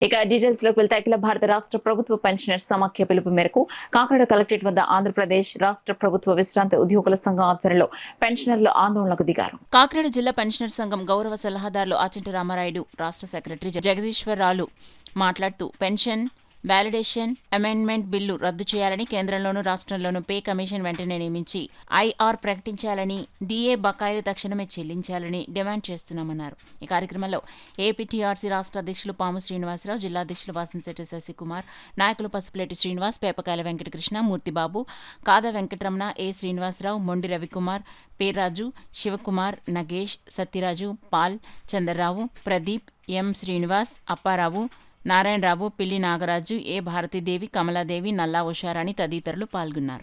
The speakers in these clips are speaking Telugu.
ఇక డీటెయిల్స్ లోకి వెళ్తే అఖిల భారత రాష్ట్ర ప్రభుత్వ పెన్షనర్స్ సమాఖ్య పిలుపు మేరకు కాకినాడ కలెక్టరేట్ వద్ద ఆంధ్రప్రదేశ్ రాష్ట్ర ప్రభుత్వ విశ్రాంతి ఉద్యోగుల సంఘం ఆధ్వర్యంలో పెన్షనర్లు ఆందోళనకు దిగారు. కాకినాడ జిల్లా పెన్షనర్ సంఘం గౌరవ సలహాదారులు ఆచంటి రామారాయుడు, రాష్ట్ర సెక్రటరీ జగదీశ్వరరావు మాట్లాడుతూ పెన్షన్ వ్యాలిడేషన్ అమెండ్మెంట్ బిల్లు రద్దు చేయాలని, కేంద్రంలోనూ రాష్ట్రంలోనూ పే కమిషన్ వెంటనే నియమించి ఐఆర్ ప్రకటించాలని, డీఏ బకాయిలు తక్షణమే చెల్లించాలని డిమాండ్ చేస్తున్నామన్నారు. ఈ కార్యక్రమంలో ఏపీటీఆర్సీ రాష్ట్ర అధ్యక్షులు పాము శ్రీనివాసరావు, జిల్లా అధ్యక్షులు వాసంశెట్టి శశికుమార్, నాయకులు పసుపులేటి శ్రీనివాస్, పేపకాయల వెంకటకృష్ణ, మూర్తిబాబు, కాద వెంకటరమణ, ఏ శ్రీనివాసరావు, మొండి రవికుమార్, పేరాజు, శివకుమార్, నగేష్, సత్యరాజు, పాల్, చంద్రరావు, ప్రదీప్, ఎం శ్రీనివాస్, అప్పారావు, నారాయణరావు, పిల్లి నాగరాజు, ఏ భారతీదేవి, కమలాదేవి, నల్లా ఉషారాణి తదితరులు పాల్గొన్నారు.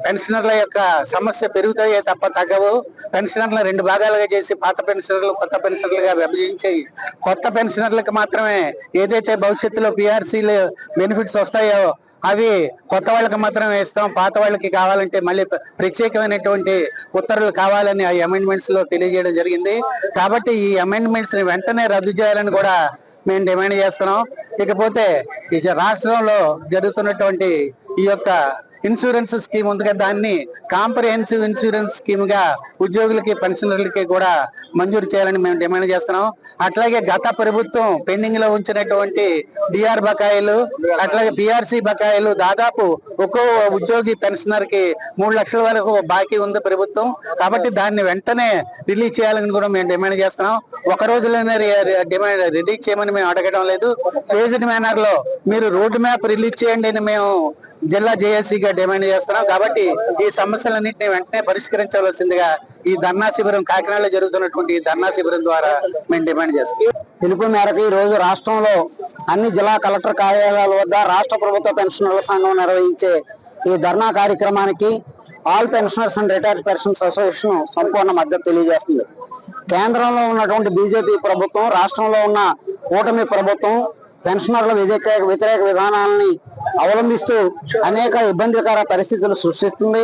పెన్షనర్ల యొక్క సమస్య పెరుగుతాయే తప్ప తగ్గవు. పెన్షనర్లు రెండు భాగాలుగా చేసి పాత పెన్షనర్లు, కొత్త పెన్షనర్లుగా విభజించి కొత్త పెన్షనర్లకు మాత్రమే ఏదైతే భవిష్యత్తులో పిఆర్సీలు బెనిఫిట్స్ వస్తాయో అవి కొత్త వాళ్ళకి మాత్రమే ఇస్తాం, పాత వాళ్ళకి కావాలంటే మళ్ళీ ప్రత్యేకమైనటువంటి ఉత్తర్వులు కావాలని ఆ అమెండ్మెంట్స్ లో తెలియజేయడం జరిగింది. కాబట్టి ఈ అమెండ్మెంట్స్ ని వెంటనే రద్దు చేయాలని కూడా మేము డిమాండ్ చేస్తున్నాం. ఇకపోతే ఈ రాష్ట్రంలో జరుగుతున్నటువంటి ఈ యొక్క ఇన్సూరెన్స్ స్కీమ్ ఉంది కదా, దాన్ని కాంప్రహెన్సివ్ ఇన్సూరెన్స్ స్కీమ్ గా ఉద్యోగులకి పెన్షనర్లకి కూడా మంజూరు చేయాలని మేము డిమాండ్ చేస్తున్నాం. అట్లాగే గత ప్రభుత్వం పెండింగ్ లో ఉంచినటువంటి డిఆర్ బకాయిలు, అట్లాగే పిఆర్సీ బకాయిలు దాదాపు ఒక్కో ఉద్యోగి పెన్షనర్ కి 3 లక్షల వరకు బాకీ ఉంది ప్రభుత్వం. కాబట్టి దాన్ని వెంటనే రిలీజ్ చేయాలని కూడా మేము డిమాండ్ చేస్తున్నాం. ఒక రోజులోనే రిలీజ్ చేయమని మేము అడగడం లేదు. ఫేజ్డ్ మేనర్ లో మీరు రోడ్ మ్యాప్ రిలీజ్ చేయండి అని మేము జిల్లా జేఏసీగా డిమాండ్ చేస్తున్నాం. కాబట్టి ఈ సమస్యలన్నింటినీ వెంటనే పరిష్కరించవలసిందిగా ఈ ధర్నా శిబిరం, కాకినాడలో జరుగుతున్నటువంటి ఈ ధర్నా శిబిరం ద్వారా మేము డిమాండ్ చేస్తున్నాం. పిలుపు మేరకు ఈ రోజు రాష్ట్రంలో అన్ని జిల్లా కలెక్టర్ కార్యాలయాల వద్ద రాష్ట్ర ప్రభుత్వ పెన్షనర్ల సంఘం నిర్వహించే ఈ ధర్నా కార్యక్రమానికి all pensioners and retired pensioners association సంపూర్ణ మద్దతు తెలియజేస్తుంది. కేంద్రంలో ఉన్నటువంటి బీజేపీ ప్రభుత్వం, రాష్ట్రంలో ఉన్న కూటమి ప్రభుత్వం పెన్షనర్ల వ్యతిరేక విధానాలని అవలంబిస్తూ అనేక ఇబ్బందికర పరిస్థితులు సృష్టిస్తుంది.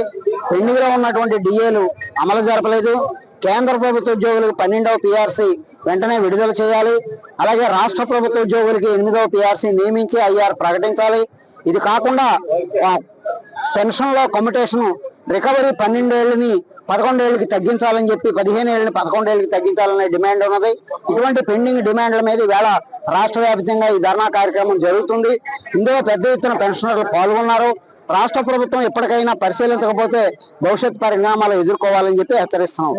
పెండింగ్ లో ఉన్నటువంటి డిఏలు అమలు జరపలేదు. కేంద్ర ప్రభుత్వ ఉద్యోగులకు 12వ పిఆర్సీ వెంటనే విడుదల చేయాలి. అలాగే రాష్ట్ర ప్రభుత్వ ఉద్యోగులకి 8వ పిఆర్సీ నియమించి ఐఆర్ ప్రకటించాలి. ఇది కాకుండా పెన్షన్ లో కమ్యుటేషన్ రికవరీ 12 ఏళ్ళని 11 ఏళ్ళకి తగ్గించాలని చెప్పి 15 ఏళ్ళని 11 ఏళ్ళకి తగ్గించాలనే డిమాండ్ ఉన్నది. ఇటువంటి పెండింగ్ డిమాండ్ల మీద ఈవేళ రాష్ట్ర వ్యాప్తంగా ఈ ధర్నా కార్యక్రమం జరుగుతుంది. ఇందులో పెద్ద ఎత్తున పెన్షనర్లు పాల్గొన్నారు. రాష్ట్ర ప్రభుత్వం ఎప్పటికైనా పరిశీలించకపోతే భవిష్యత్ పరిణామాలు ఎదుర్కోవాలని చెప్పి హెచ్చరిస్తున్నాం.